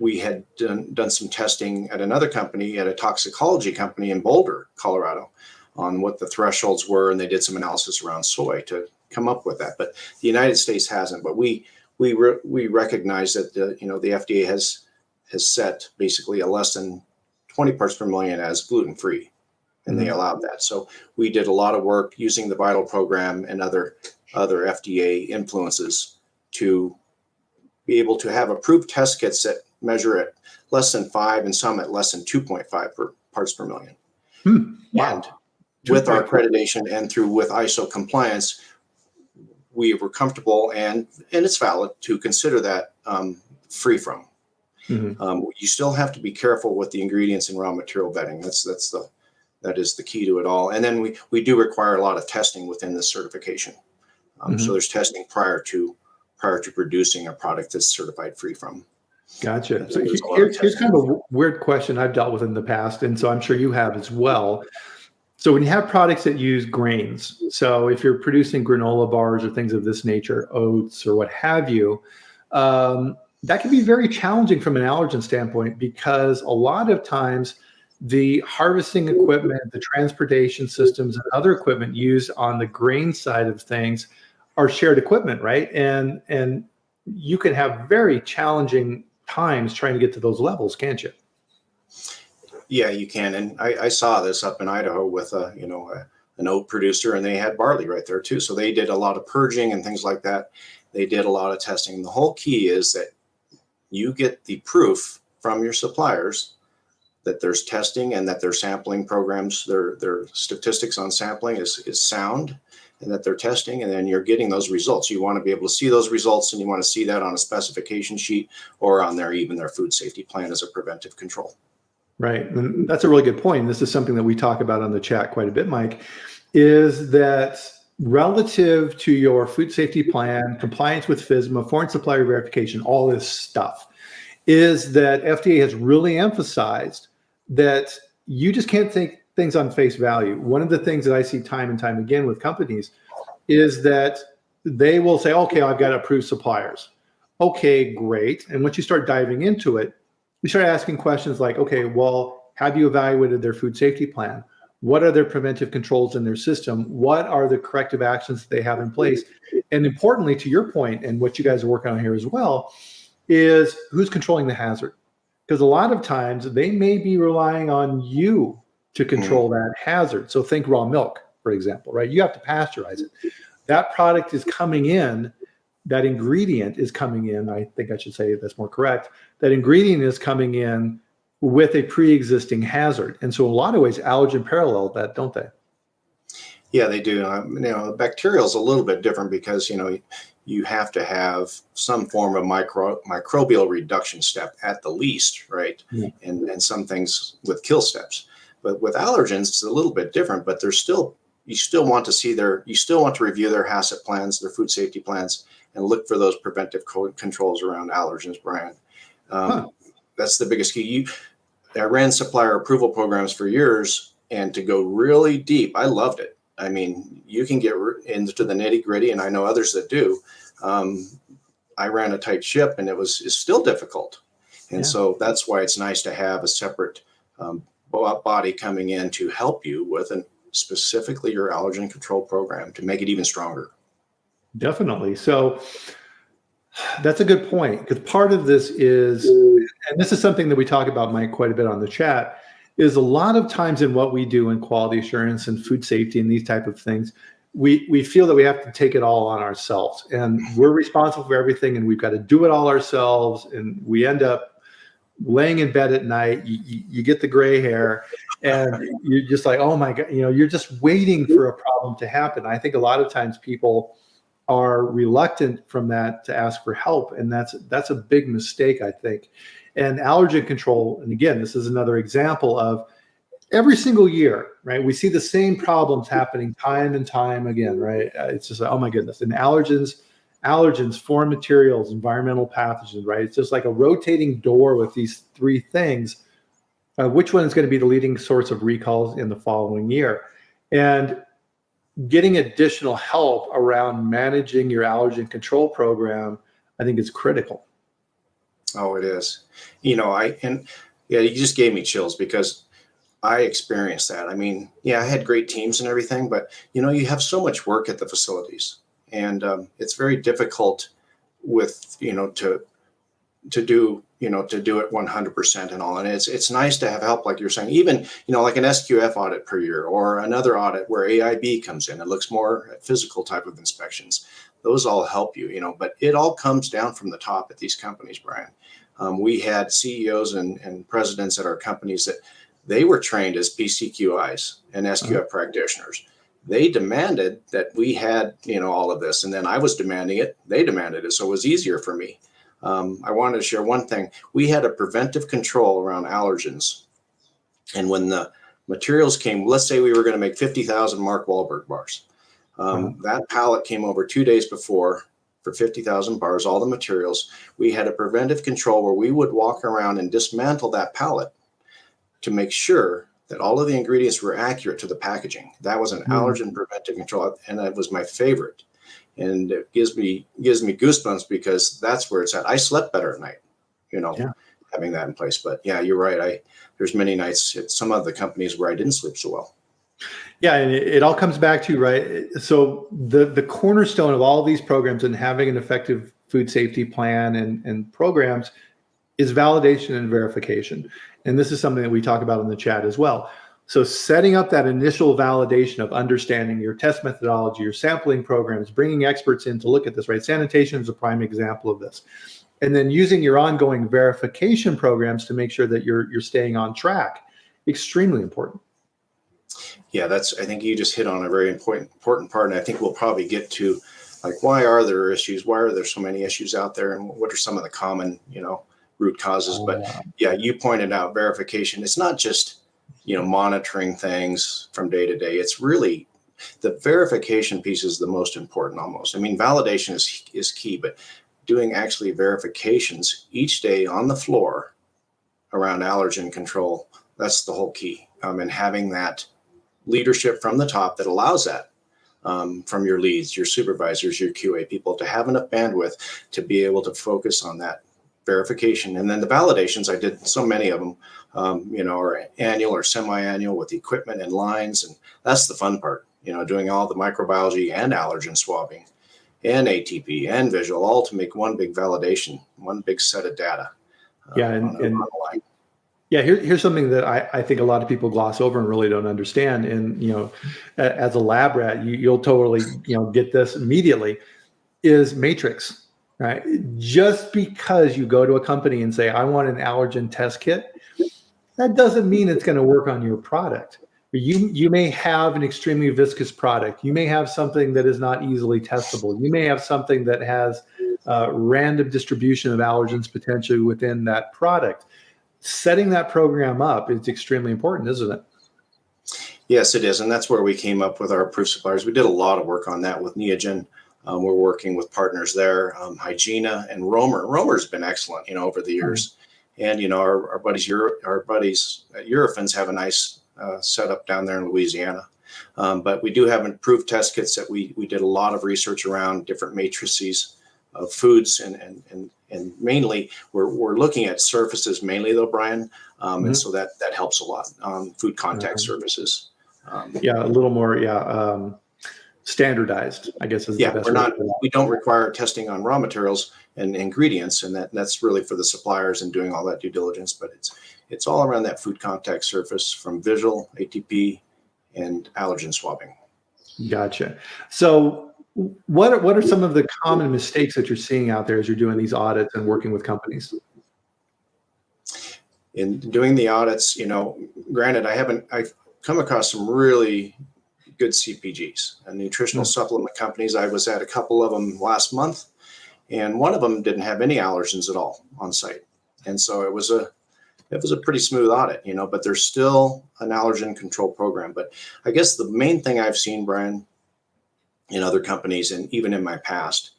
We had done some testing at another company, at a toxicology company in Boulder, Colorado, on what the thresholds were, and they did some analysis around soy to come up with that. But the United States hasn't. But we recognize that the FDA has set basically a less than 20 parts per million as gluten-free, and they allowed that. So we did a lot of work using the VITAL program and other FDA influences to be able to have approved test kits that measure at less than 5 and some at less than 2.5 parts per million. Wow. And with our accreditation and with ISO compliance, we were comfortable, and it's valid to consider that free from. You still have to be careful with the ingredients and raw material vetting. That is the key to it all. And then we do require a lot of testing within this certification. So there's testing prior to producing a product that's certified free from. Gotcha. So here's kind of a weird question I've dealt with in the past, and so I'm sure you have as well. So when you have products that use grains, so if you're producing granola bars or things of this nature, oats or what have you, that can be very challenging from an allergen standpoint, because a lot of times the harvesting equipment, the transportation systems, and other equipment used on the grain side of things are shared equipment, right? And you can have very challenging times trying to get to those levels, can't you? Yeah, you can. And I saw this up in Idaho with an oat producer, and they had barley right there too. So they did a lot of purging and things like that. They did a lot of testing. And the whole key is that you get the proof from your suppliers that there's testing and that their sampling programs, their statistics on sampling is sound, and that they're testing, and then you're getting those results. You want to be able to see those results, and you want to see that on a specification sheet or on even their food safety plan as a preventive control. Right. And that's a really good point. This is something that we talk about on the chat quite a bit, Mike, is that relative to your food safety plan, compliance with FSMA, foreign supplier verification, all this stuff, is that FDA has really emphasized that you just can't take things on face value. One of the things that I see time and time again with companies is that they will say, okay, I've got approved suppliers. Okay, great. And once you start diving into it, we start asking questions like, okay, well, have you evaluated their food safety plan? What are their preventive controls in their system? What are the corrective actions they have in place? And importantly, to your point, and what you guys are working on here as well, is who's controlling the hazard? because a lot of times they may be relying on you to control that hazard. So think raw milk, for example, right? You have to pasteurize it. That product is coming in, that ingredient is coming in, I think I should say that's more correct, that ingredient is coming in with a pre-existing hazard. And so in a lot of ways, allergen parallel that, don't they? Yeah, they do. Bacterial is a little bit different because, you have to have some form of microbial reduction step at the least, right? Yeah. And some things with kill steps. But with allergens, it's a little bit different, but you still want to review their HACCP plans, their food safety plans, and look for those preventive controls around allergens, Brian. That's the biggest key. I ran supplier approval programs for years, and to go really deep, I loved it. I mean, you can get into the nitty gritty, and I know others that do. I ran a tight ship, and it's still difficult. And so that's why it's nice to have a separate body coming in to help you with specifically your allergen control program to make it even stronger. Definitely. So that's a good point, because part of this is, and this is something that we talk about, Mike, quite a bit on the chat, is a lot of times in what we do in quality assurance and food safety and these type of things, we feel that we have to take it all on ourselves, and we're responsible for everything, and we've got to do it all ourselves, and we end up laying in bed at night. You get the gray hair, and you're just like, oh my God, you're just waiting for a problem to happen. I think a lot of times people are reluctant from that to ask for help, and that's a big mistake, I think. And allergen control, and again, this is another example of every single year, right? We see the same problems happening time and time again, right? It's just like, oh my goodness. And allergens, foreign materials, environmental pathogens, right? It's just like a rotating door with these three things. Which one is going to be the leading source of recalls in the following year? And getting additional help around managing your allergen control program, I think, is critical. Oh, it is. You just gave me chills because I experienced that. I mean, I had great teams and everything, but you have so much work at the facilities, and it's very difficult with to do it 100% and all. And it's nice to have help, like you're saying, even like an SQF audit per year, or another audit where AIB comes in and looks more at physical type of inspections. Those all help you, but it all comes down from the top at these companies, Brian. We had CEOs and presidents at our companies that they were trained as PCQIs and SQF practitioners. They demanded that we had, all of this. And then I was demanding it. They demanded it. So it was easier for me. I wanted to share one thing. We had a preventive control around allergens. And when the materials came, let's say we were going to make 50,000 Mark Wahlberg bars. That pallet came over 2 days before for 50,000 bars, all the materials. We had a preventive control where we would walk around and dismantle that pallet to make sure that all of the ingredients were accurate to the packaging. That was an allergen preventive control, and that was my favorite. And it gives me goosebumps because that's where it's at. I slept better at night, having that in place. But yeah, you're right. There's many nights at some of the companies where I didn't sleep so well. Yeah, and it all comes back to, right? So the cornerstone of all of these programs and having an effective food safety plan and programs is validation and verification. And this is something that we talk about in the chat as well. So setting up that initial validation of understanding your test methodology, your sampling programs, bringing experts in to look at this, right? Sanitation is a prime example of this. And then using your ongoing verification programs to make sure that you're staying on track. Extremely important. Yeah, I think you just hit on a very important part. And I think we'll probably get to, like, why are there issues? Why are there so many issues out there? And what are some of the common, root causes? But yeah, you pointed out verification. It's not just, monitoring things from day to day. It's really the verification piece is the most important almost. I mean, validation is key, but doing actually verifications each day on the floor around allergen control, that's the whole key. And having that leadership from the top that allows that from your leads, your supervisors, your QA people, to have enough bandwidth to be able to focus on that verification. And then the validations, I did so many of them, or annual or semi-annual with equipment and lines. And that's the fun part, doing all the microbiology and allergen swabbing and ATP and visual, all to make one big validation, one big set of data. Yeah, and yeah, here's something that I think a lot of people gloss over and really don't understand. And as a lab rat, you'll totally get this immediately. Is matrix, right? Just because you go to a company and say, I want an allergen test kit, that doesn't mean it's going to work on your product. You may have an extremely viscous product. You may have something that is not easily testable. You may have something that has random distribution of allergens potentially within that product. Setting that program up is extremely important, isn't it? Yes, it is. And that's where we came up with our approved suppliers. We did a lot of work on that with Neogen. We're working with partners there, Hygiena and Romer. Romer's been excellent, over the years. And, our buddies at Eurofins have a nice setup down there in Louisiana. But we do have approved test kits that we did a lot of research around different matrices of foods and mainly we're looking at surfaces mainly though, Brian. And so that helps a lot. Food contact surfaces. A little more, standardized, I guess is the best. We don't require testing on raw materials and ingredients, and that's really for the suppliers and doing all that due diligence. But it's all around that food contact surface from visual, ATP, and allergen swabbing. Gotcha. So what are some of the common mistakes that you're seeing out there as you're doing these audits and working with companies? In doing the audits, granted, I've come across some really good CPGs and nutritional supplement companies. I was at a couple of them last month, and one of them didn't have any allergens at all on site. And so it was a pretty smooth audit, but there's still an allergen control program. But I guess the main thing I've seen, Brian, in other companies and even in my past,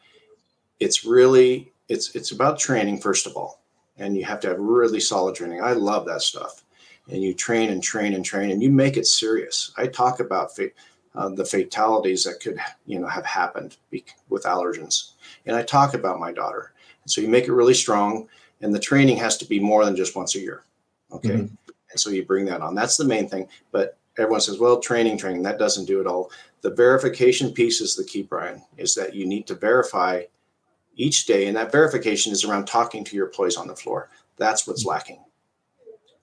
it's about training, first of all. And you have to have really solid training. I love that stuff. And you train and train and train, and you make it serious. I talk about the fatalities that could, have happened with allergens. And I talk about my daughter. And so you make it really strong, and the training has to be more than just once a year. Okay. And so you bring that on. That's the main thing. But everyone says, well, training, that doesn't do it all. The verification piece is the key, Brian, is that you need to verify each day. And that verification is around talking to your employees on the floor. That's what's lacking.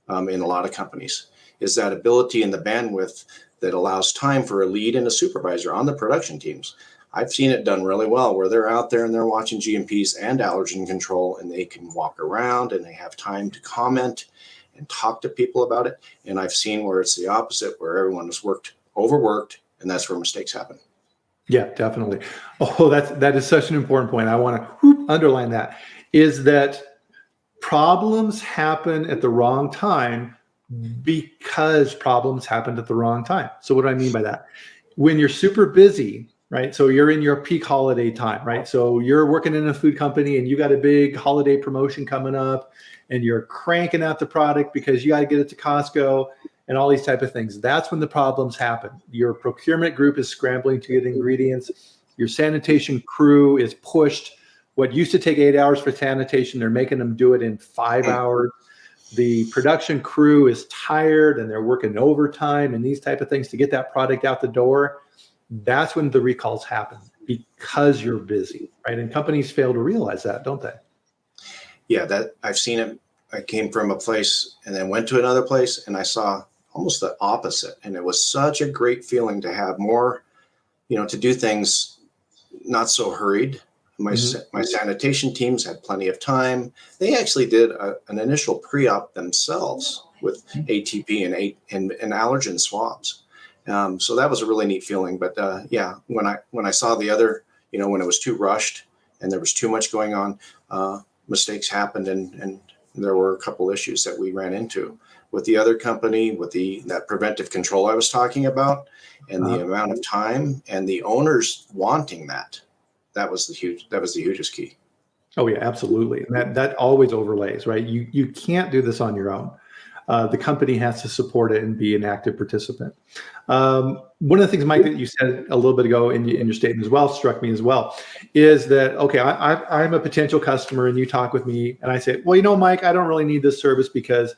In a lot of companies, is that ability and the bandwidth that allows time for a lead and a supervisor on the production teams. I've seen it done really well where they're out there and they're watching GMPs and allergen control, and they can walk around and they have time to comment and talk to people about it. And I've seen where it's the opposite, where everyone is overworked, and that's where mistakes happen. Yeah, definitely. Oh, that is such an important point. I want to underline that, is that problems happen at the wrong time because problems happened at the wrong time. So what do I mean by that? When you're super busy, right? So you're in your peak holiday time, right? So you're working in a food company and you got a big holiday promotion coming up and you're cranking out the product because you got to get it to Costco and all these type of things. That's when the problems happen. Your procurement group is scrambling to get ingredients. Your sanitation crew is pushed. What used to take 8 hours for sanitation, they're making them do it in 5 hours. The production crew is tired and they're working overtime and these type of things to get that product out the door. That's when the recalls happen, because you're busy, right? And companies fail to realize that, don't they? Yeah, that I've seen it. I came from a place and then went to another place and I saw almost the opposite. And it was such a great feeling to have more, to do things not so hurried. My sanitation teams had plenty of time. They actually did an initial pre-op themselves with ATP and allergen swabs. So that was a really neat feeling. But when I saw the other, when it was too rushed and there was too much going on, mistakes happened, and there were a couple issues that we ran into with the other company, with that preventive control I was talking about, and the amount of time and the owners wanting that. That was the hugest key. Oh yeah, absolutely. And that always overlays, right? You can't do this on your own. The company has to support it and be an active participant. One of the things, Mike, that you said a little bit ago in your statement as well, struck me as well, is that, okay, I'm a potential customer and you talk with me and I say, well, Mike, I don't really need this service because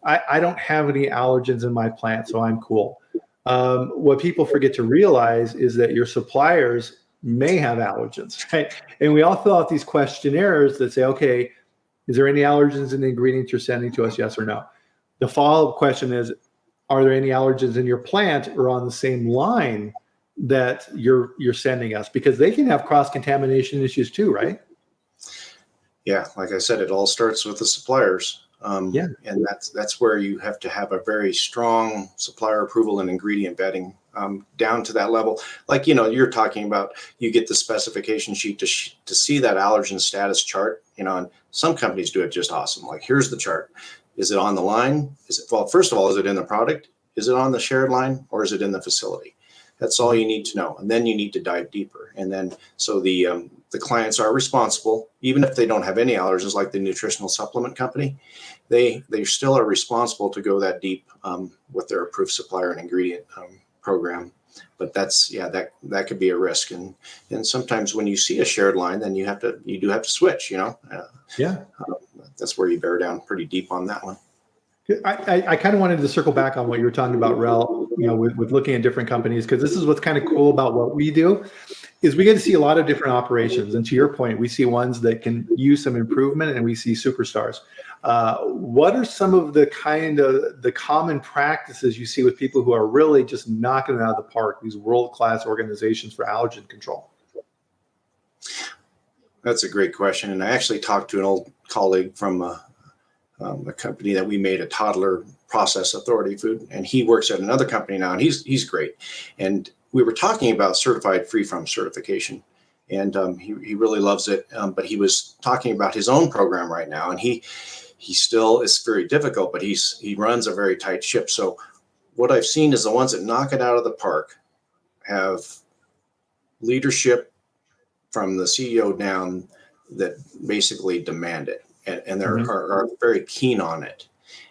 I don't have any allergens in my plant, so I'm cool. What people forget to realize is that your suppliers may have allergens, right? And we all fill out these questionnaires that say, okay, Is there any allergens in the ingredients you're sending to us? Yes or no? The follow-up question is, are there any allergens in your plant or on the same line that you're sending us? Because they can have cross-contamination issues too, right? Yeah, like I said, it all starts with the suppliers. Yeah. And that's where you have to have a very strong supplier approval and ingredient vetting down to that level. Like, you're talking about, you get the specification sheet to see that allergen status chart, and some companies do it just awesome. Like, here's the chart. Is it on the line? Well, first of all, is it in the product? Is it on the shared line, or is it in the facility? That's all you need to know. And then you need to dive deeper. And then, so the clients are responsible, even if they don't have any allergens, like the nutritional supplement company, they still are responsible to go that deep with their approved supplier and ingredient program. But that could be a risk. And sometimes when you see a shared line, then you do have to switch, that's where you bear down pretty deep on that one. I kind of wanted to circle back on what you were talking about, Rel, with looking at different companies, because this is what's kind of cool about what we do, is we get to see a lot of different operations. And to your point, we see ones that can use some improvement, and we see superstars. What are some of the common practices you see with people who are really just knocking it out of the park, these world-class organizations for allergen control? That's a great question. And I actually talked to an old colleague from a company that we made a toddler process authority food, and he works at another company now, and he's great. And we were talking about certified free from certification, and he really loves it. But he was talking about his own program right now, and he still is very difficult, but he runs a very tight ship. So what I've seen is the ones that knock it out of the park have leadership from the CEO down that basically demand it. And they're are very keen on it.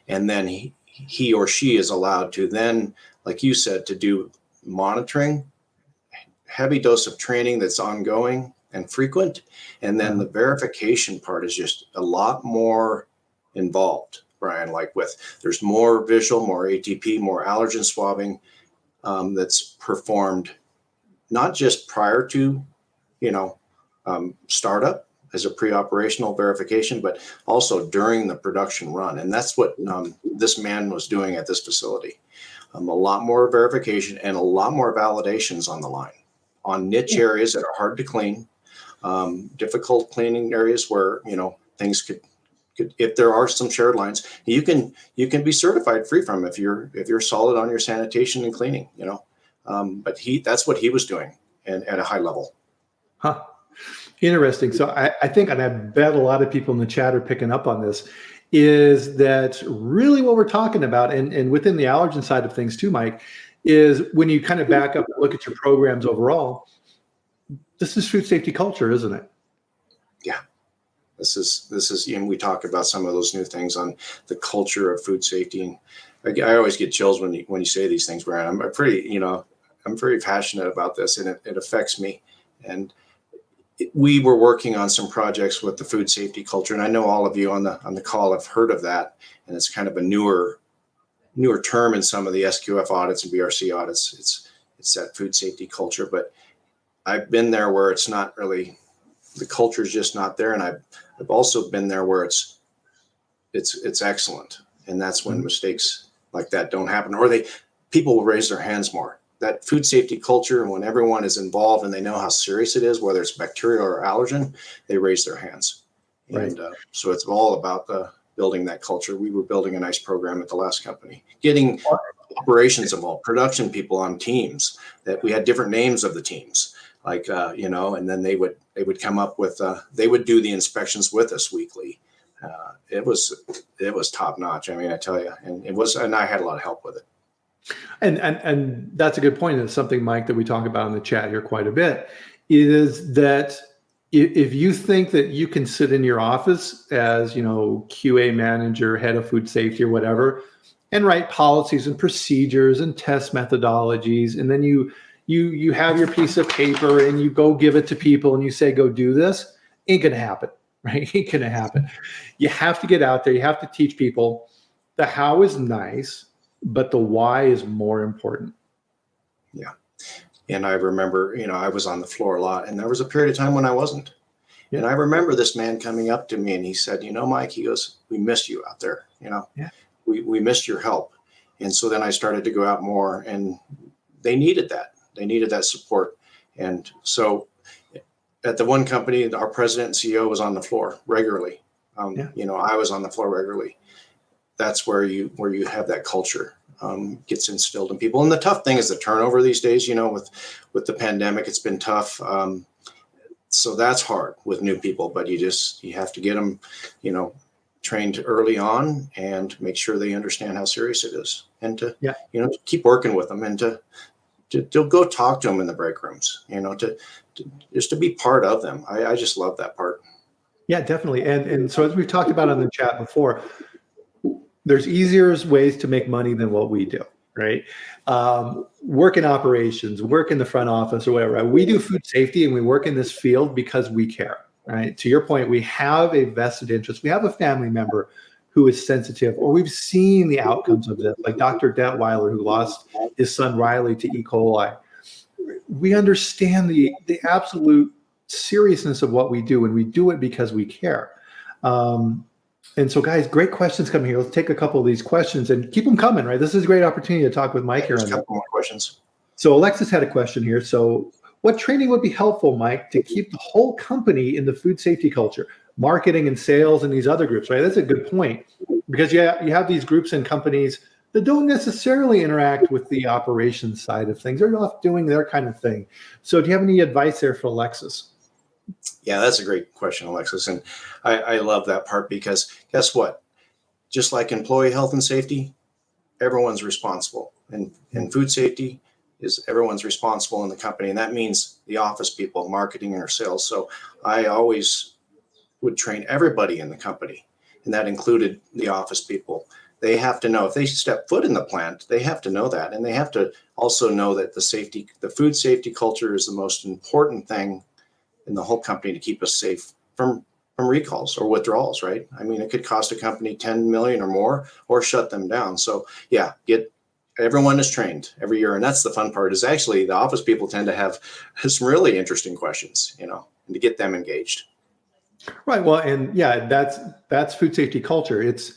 And then he or she is allowed to then, like you said, to do monitoring, heavy dose of training that's ongoing and frequent. And then the verification part is just a lot more involved, Brian, there's more visual, more ATP, more allergen swabbing that's performed, not just prior to, startup, as a pre-operational verification, but also during the production run. And that's what this man was doing at this facility. A lot more verification and a lot more validations on the line on niche areas that are hard to clean, difficult cleaning areas where, things could, if there are some shared lines, you can be certified free from if you're solid on your sanitation and cleaning, but that's what he was doing, and at a high level. Huh. Interesting. So I think, and I bet a lot of people in the chat are picking up on this, is that really what we're talking about, and within the allergen side of things too, Mike, is when you kind of back up and look at your programs overall, this is food safety culture, isn't it? Yeah. This is, we talk about some of those new things on the culture of food safety. And I always get chills when you say these things, Brian. I'm very passionate about this, and it affects me. And we were working on some projects with the food safety culture, and I know all of you on the call have heard of that, and it's kind of a newer term in some of the SQF audits and BRC audits. It's that food safety culture, but I've been there where it's not really, the culture is just not there, and I've also been there where it's excellent, and that's when mistakes like that don't happen, or people will raise their hands more. That food safety culture, and when everyone is involved and they know how serious it is, whether it's bacterial or allergen, they raise their hands. Right. And so it's all about building that culture. We were building a nice program at the last company, getting operations involved, production people on teams, that we had different names of the teams, and then they would come up with, they would do the inspections with us weekly. It was top notch. I mean, I tell you, and I had a lot of help with it. And that's a good point. And it's something, Mike, that we talk about in the chat here quite a bit, is that if you think that you can sit in your office as, QA manager, head of food safety or whatever, and write policies and procedures and test methodologies, and then you have your piece of paper and you go give it to people and you say, go do this, ain't gonna happen, right? Ain't gonna happen. You have to get out there. You have to teach people. The how is nice, but the why is more important. Yeah. And I remember, I was on the floor a lot, and there was a period of time when I wasn't. Yeah. And I remember this man coming up to me and he said, Mike, he goes, we miss you out there. Yeah. We missed your help. And so then I started to go out more, and they needed that. They needed that support. And so at the one company, our president and CEO was on the floor regularly. I was on the floor regularly. That's where you have that culture gets instilled in people. And the tough thing is the turnover these days. With the pandemic, it's been tough. So that's hard with new people, but you have to get them, trained early on and make sure they understand how serious it is, and to keep working with them, and to go talk to them in the break rooms, to just to be part of them. I just love that part. Yeah, definitely. And so as we've talked about on the chat before, there's easier ways to make money than what we do, right? Work in operations, work in the front office or whatever. Right? We do food safety and we work in this field because we care, right? To your point, we have a vested interest. We have a family member who is sensitive, or we've seen the outcomes of this, like Dr. Detweiler, who lost his son Riley to E. coli. We understand the absolute seriousness of what we do, and we do it because we care. And so, guys, great questions coming here. Let's take a couple of these questions and keep them coming, right? This is a great opportunity to talk with Mike here on a couple more questions. So Alexis had a question here. So what training would be helpful, Mike, to keep the whole company in the food safety culture, marketing and sales and these other groups, right? That's a good point, because you have these groups and companies that don't necessarily interact with the operations side of things. They're off doing their kind of thing. So do you have any advice there for Alexis? Yeah, that's a great question, Alexis. And I love that part, because guess what? Just like employee health and safety, everyone's responsible. And food safety is everyone's responsible in the company. And that means the office people, marketing or sales. So I always would train everybody in the company. And that included the office people. They have to know if they step foot in the plant, they have to know that. And they have to also know that the food safety culture is the most important thing in the whole company to keep us safe from recalls or withdrawals, right? I mean, it could cost a company 10 million or more, or shut them down. So yeah, everyone is trained every year. And that's the fun part, is actually the office people tend to have some really interesting questions, and to get them engaged. Right. Well, and yeah, that's food safety culture. It's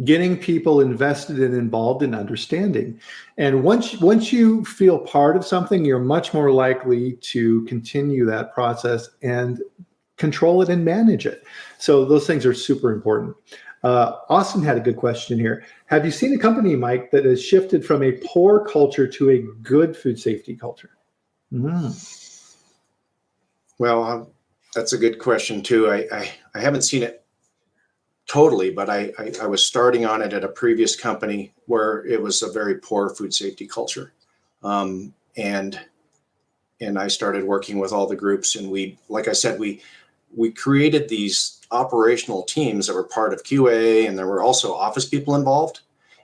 getting people invested and involved in understanding. And once you feel part of something, you're much more likely to continue that process and control it and manage it. So those things are super important. Austin had a good question here. Have you seen a company, Mike, that has shifted from a poor culture to a good food safety culture? Well, that's a good question too. I haven't seen it totally, but I was starting on it at a previous company where it was a very poor food safety culture. And I started working with all the groups, and like I said, we created these operational teams that were part of QA, and there were also office people involved.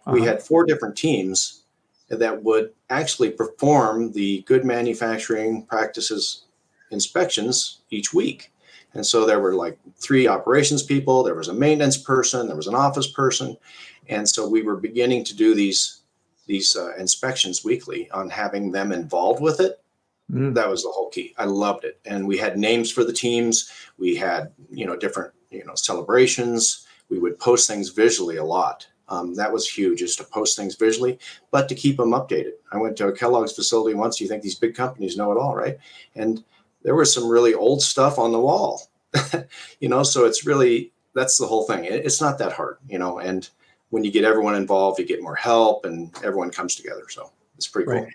We had 4 different teams that would actually perform the good manufacturing practices inspections each week. And so there were like 3 operations people, there was a maintenance person, there was an office person. And so we were beginning to do these inspections weekly, on having them involved with it. That was the whole key. I loved it. And we had names for the teams. We had, different, celebrations. We would post things visually a lot. That was huge, is to post things visually, but to keep them updated. I went to a Kellogg's facility once. You think these big companies know it all, right? And there was some really old stuff on the wall, so it's really, that's the whole thing. It's not that hard, and when you get everyone involved, you get more help and everyone comes together. So it's pretty cool.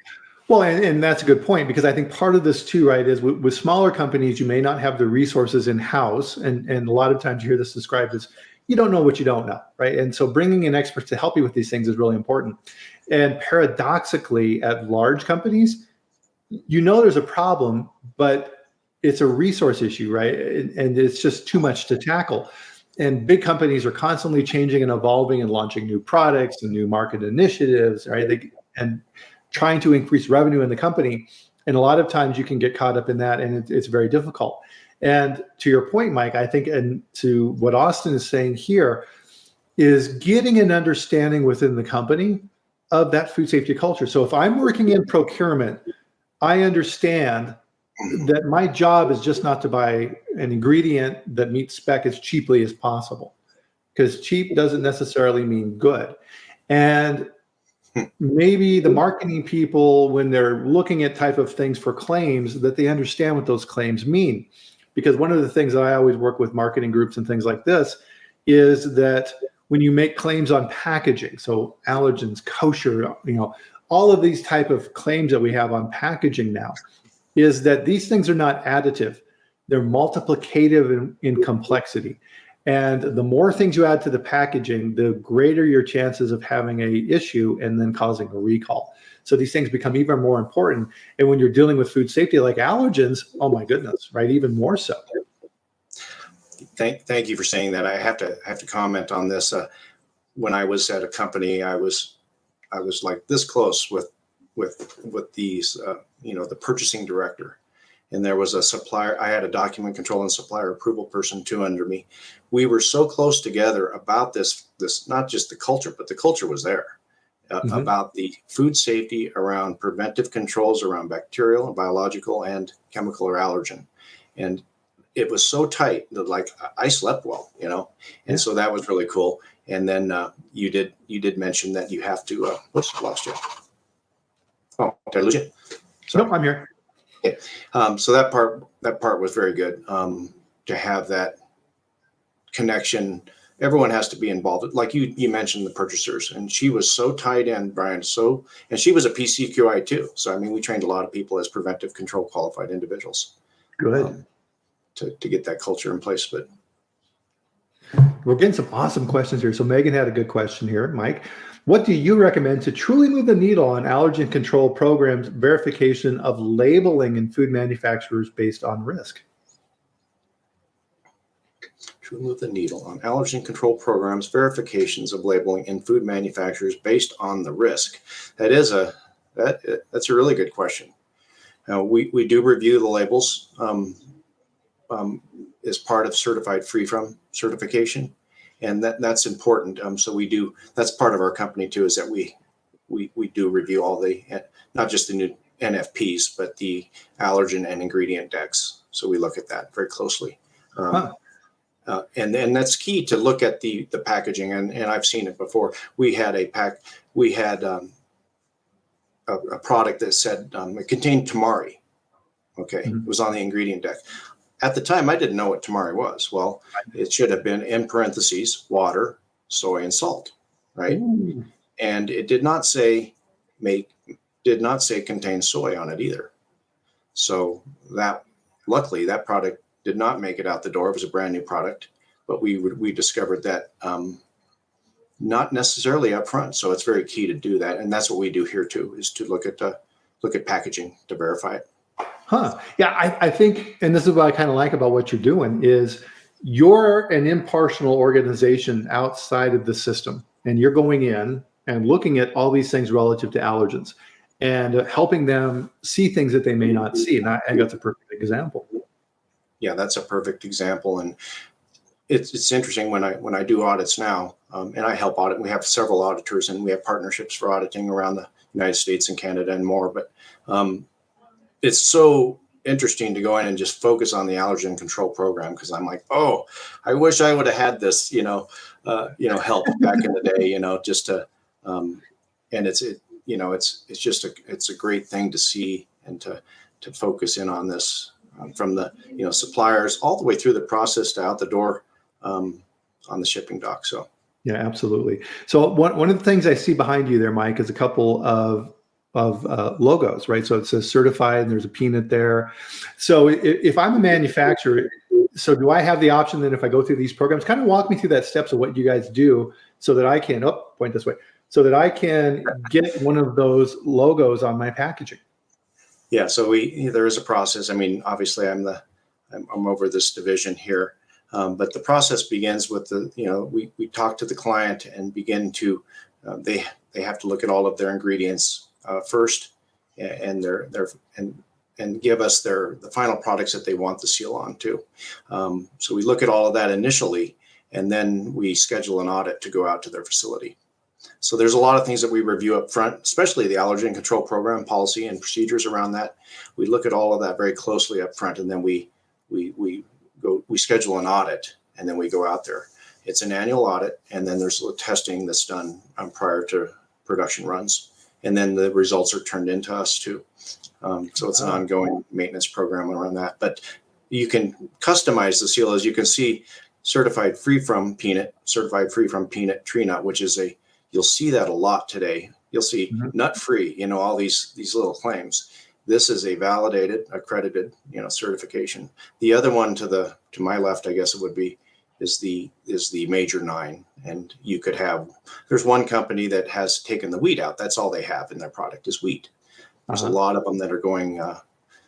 Well, and that's a good point, because I think part of this too, right, is with smaller companies, you may not have the resources in-house. And a lot of times you hear this described as, you don't know what you don't know, right? And so bringing in experts to help you with these things is really important. And paradoxically, at large companies, there's a problem, but it's a resource issue, right? And it's just too much to tackle. And big companies are constantly changing and evolving and launching new products and new market initiatives, right? And trying to increase revenue in the company. And a lot of times you can get caught up in that, and it's very difficult. And to your point, Mike, I think, and to what Austin is saying here, is getting an understanding within the company of that food safety culture. So if I'm working in procurement, I understand that my job is just not to buy an ingredient that meets spec as cheaply as possible, because cheap doesn't necessarily mean good. And maybe the marketing people, when they're looking at type of things for claims, that they understand what those claims mean. Because one of the things that I always work with marketing groups and things like this is that when you make claims on packaging, so allergens, kosher, all of these type of claims that we have on packaging now, is that these things are not additive. They're multiplicative in complexity. And the more things you add to the packaging, the greater your chances of having a issue and then causing a recall. So these things become even more important. And when you're dealing with food safety like allergens, oh my goodness, right? Even more so. Thank you for saying that. I have to comment on this. When I was at a company, I was like this close with these, the purchasing director. And there was a supplier. I had a document control and supplier approval person too under me. We were so close together about this, not just the culture, but the culture was there about the food safety around preventive controls around bacterial, biological, and chemical or allergen. And it was so tight that like I slept well, and so that was really cool. And then you did mention that you have to, whoops, lost you. Oh, did I lose you? Nope, I'm here. Okay. So that part was very good to have that connection. Everyone has to be involved. Like you mentioned the purchasers, and she was so tied in, Bryan. And she was a PCQI too. So I mean, we trained a lot of people as preventive control qualified individuals. Good. To get that culture in place. But we're getting some awesome questions here. So Megan had a good question here, Mike. What do you recommend to truly move the needle on allergen control programs, verification of labeling in food manufacturers based on risk? Truly move the needle on allergen control programs, verifications of labeling in food manufacturers based on the risk. That's a really good question. Now, we do review the labels as part of certified free from certification. And that's important. So that's part of our company too, is that we do review all not just the new NFPs, but the allergen and ingredient decks. So we look at that very closely. And that's key to look at the packaging. And I've seen it before. We had a product that said it contained tamari. Okay. Mm-hmm. It was on the ingredient deck. At the time, I didn't know what tamari was. Well, it should have been in parentheses, water, soy, and salt, right? Ooh. And it did not say contain soy on it either. So luckily that product did not make it out the door. It was a brand new product, but we discovered that not necessarily up front. So it's very key to do that, and that's what we do here too, is to look at packaging to verify it. Huh. Yeah, I think, and this is what I kind of like about what you're doing, is you're an impartial organization outside of the system, and you're going in and looking at all these things relative to allergens and helping them see things that they may not see. And I think that's a perfect example. Yeah, that's a perfect example. And it's interesting when I do audits now, and I help audit. We have several auditors, and we have partnerships for auditing around the United States and Canada and more. But it's so interesting to go in and just focus on the allergen control program, because I'm like, oh, I wish I would have had this, help back in the day, just to, and it's a great thing to see and to focus in on this from the suppliers all the way through the process to out the door on the shipping dock. So yeah, absolutely. So one of the things I see behind you there, Mike, is a couple of logos, right? So it says certified and there's a peanut there. So if I'm a manufacturer, so do I have the option then, if I go through these programs, kind of walk me through that steps of what you guys do so that I can, point this way, so that I can get one of those logos on my packaging? Yeah. So there is a process. I mean, obviously I'm over this division here. But the process begins with we talk to the client and begin to, they have to look at all of their ingredients first, and and give us the final products that they want the seal on too. So we look at all of that initially, and then we schedule an audit to go out to their facility. So there's a lot of things that we review up front, especially the allergen control program policy and procedures around that. We look at all of that very closely up front, and then we schedule an audit, and then we go out there. It's an annual audit, and then there's testing that's done prior to production runs, and then the results are turned into us too. So it's an ongoing maintenance program around that. But you can customize the seal, as you can see, certified free from peanut, certified free from peanut tree nut, which is you'll see that a lot today. You'll see nut free, all these little claims. This is a validated, accredited, certification. The other one to my left, I guess it would be, is the major 9. And you could have, there's one company that has taken the wheat out. That's all they have in their product is wheat. There's a lot of them that are going,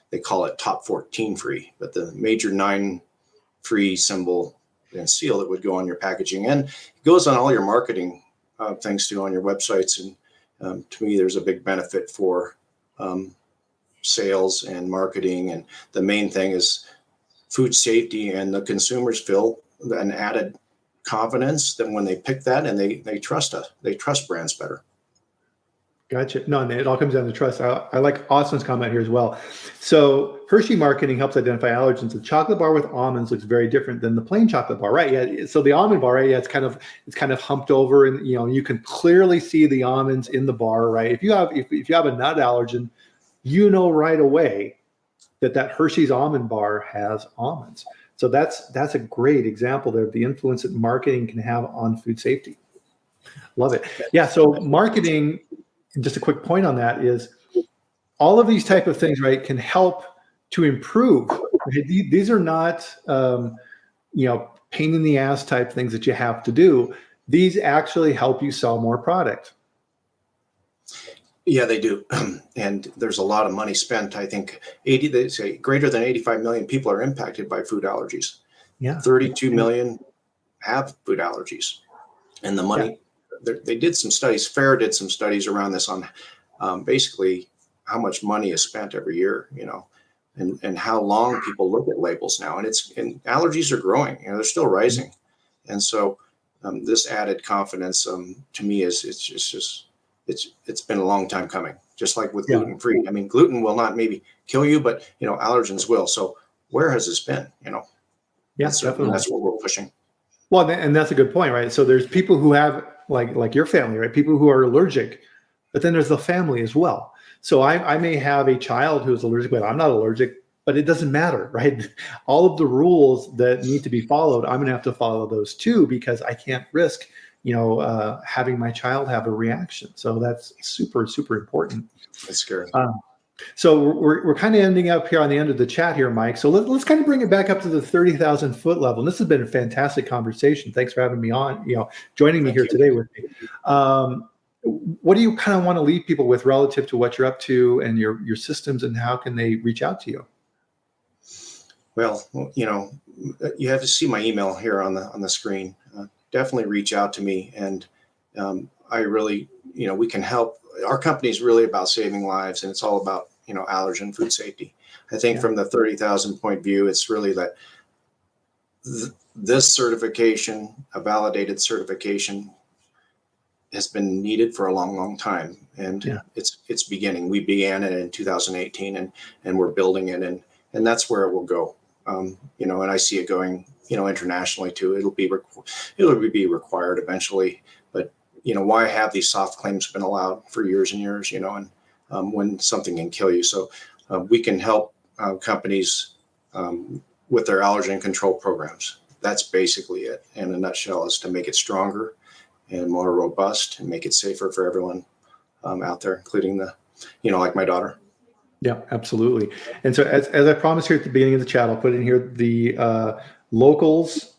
they call it top 14 free, but the major 9 free symbol and seal that would go on your packaging, and it goes on all your marketing things too, on your websites. And to me, there's a big benefit for sales and marketing. And the main thing is food safety, and the consumers feel an added confidence that when they pick that, and they trust us, they trust brands better. Gotcha. No, and it all comes down to trust. I like Austin's comment here as well. So Hershey marketing helps identify allergens. The chocolate bar with almonds looks very different than the plain chocolate bar, right? Yeah. So the almond bar, right? Yeah, it's kind of humped over, and you can clearly see the almonds in the bar, right? If you have a nut allergen, right away that Hershey's almond bar has almonds. So that's a great example there of the influence that marketing can have on food safety. Love it. Yeah. So marketing. Just a quick point on that is all of these type of things, right, can help to improve. Right? These are not, pain in the ass type things that you have to do. These actually help you sell more product. Yeah, they do. And there's a lot of money spent. I think they say greater than 85 million people are impacted by food allergies. Yeah. 32 million have food allergies. And the money, they did some studies, FAIR did some studies around this on basically how much money is spent every year, and how long people look at labels now. And allergies are growing, they're still rising. And so this added confidence to me it's been a long time coming, just like with gluten free. I mean, gluten will not maybe kill you, but allergens will. So where has this been? Definitely. That's what we're pushing. Well, and that's a good point, right? So there's people who have like your family, right? People who are allergic, but then there's the family as well. So I may have a child who's allergic, but I'm not allergic, but it doesn't matter, right? All of the rules that need to be followed, I'm going to have to follow those too, because I can't risk, having my child have a reaction. So that's super, super important. That's scary. So we're kind of ending up here on the end of the chat here, Mike. So let's kind of bring it back up to the 30,000 foot level. And this has been a fantastic conversation. Thanks for having me on, joining me here today with me. What do you kind of want to leave people with relative to what you're up to and your systems, and how can they reach out to you? Well, you have to see my email here on the screen. Definitely reach out to me, and I really, we can help. Our company is really about saving lives, and it's all about, allergen food safety. I think from the 30,000 point view, it's really that this certification, a validated certification, has been needed for a long, long time. And it's beginning. We began it in 2018 and we're building it, and that's where it will go. And I see it going, internationally too. It'll be required eventually, but why have these soft claims been allowed for years and years, and when something can kill you. So we can help companies with their allergen control programs. That's basically it in a nutshell, is to make it stronger and more robust and make it safer for everyone out there, including like my daughter. Yeah, absolutely. And so as I promised here at the beginning of the chat, I'll put in here the locals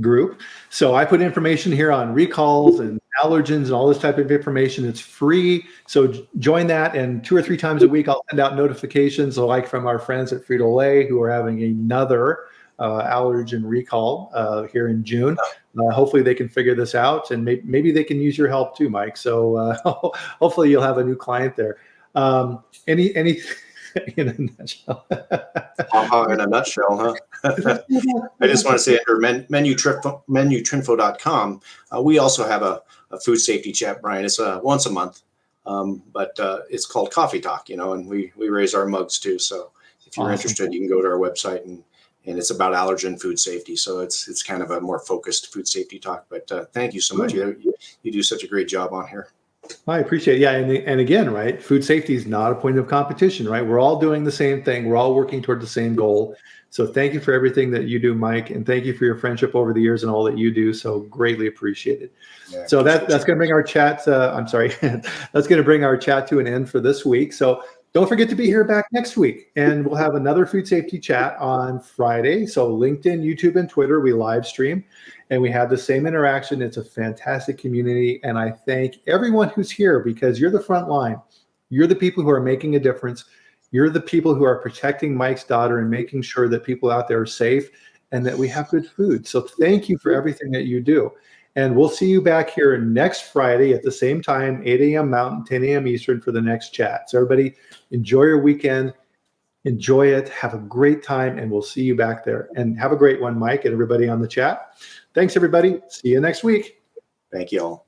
group. So I put information here on recalls and allergens and all this type of information. It's free. So join that, and 2 or 3 times a week, I'll send out notifications, like from our friends at Frito-Lay, who are having another allergen recall here in June. Hopefully they can figure this out, and maybe they can use your help too, Mike. So hopefully you'll have a new client there. Any in a nutshell? In a nutshell, huh? I just want to say under menutrinfo.com, we also have a a food safety chat, Bryan. It's once a month, but it's called Coffee Talk, and we raise our mugs too. So if you're Awesome. interested, you can go to our website, and it's about allergen food safety. So it's kind of a more focused food safety talk. But thank you so much. You do such a great job on here. I appreciate it. Yeah. And again, right, food safety is not a point of competition, right? We're all doing the same thing. We're all working toward the same goal. So thank you for everything that you do, Mike. And thank you for your friendship over the years and all that you do. So greatly appreciated. Yeah, so that's going to bring our chat. That's going to bring our chat to an end for this week. So don't forget to be here back next week. And we'll have another food safety chat on Friday. So LinkedIn, YouTube, and Twitter, we live stream. And we have the same interaction. It's a fantastic community. And I thank everyone who's here because you're the front line. You're the people who are making a difference. You're the people who are protecting Mike's daughter and making sure that people out there are safe and that we have good food. So thank you for everything that you do. And we'll see you back here next Friday at the same time, 8 a.m. Mountain, 10 a.m. Eastern for the next chat. So everybody enjoy your weekend. Enjoy it. Have a great time. And we'll see you back there. And have a great one, Mike, and everybody on the chat. Thanks, everybody. See you next week. Thank you all.